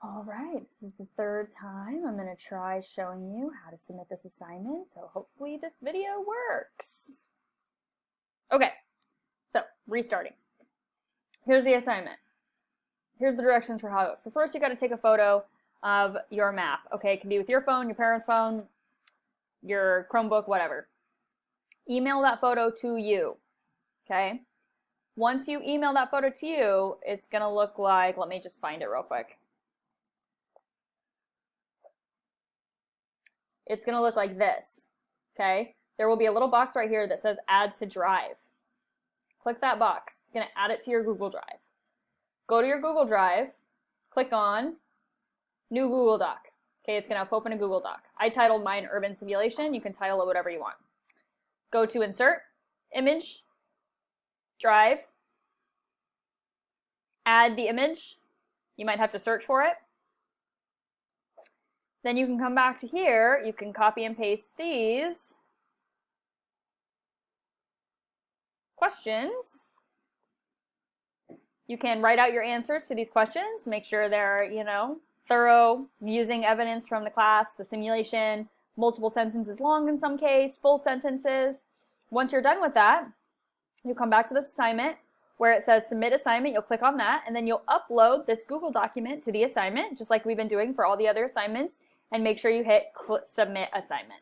All right, this is the third time I'm going to try showing you how to submit this assignment, so hopefully this video works. Okay, so restarting. Here's the assignment. Here's the directions for how to do it. First, you got to take a photo of your map. Okay, it can be with your phone, your parents' phone, your Chromebook, whatever. Email that photo to you, okay? Once you email that photo to you, it's going to look like, let me just find it real quick. It's going to look like this, okay? There will be a little box right here that says Add to Drive. Click that box. It's going to add it to your Google Drive. Go to your Google Drive, click on New Google Doc. Okay, it's going to open a Google Doc. I titled mine Urban Simulation. You can title it whatever you want. Go to Insert, Image, Drive, add the image. You might have to search for it. Then you can come back to here. You can copy and paste these questions. You can write out your answers to these questions. Make sure they're, thorough, using evidence from the class, the simulation, multiple sentences long in some case, full sentences. Once you're done with that, you'll come back to this assignment where it says Submit Assignment. You'll click on that, and then you'll upload this Google document to the assignment, just like we've been doing for all the other assignments, and make sure you hit Submit Assignment.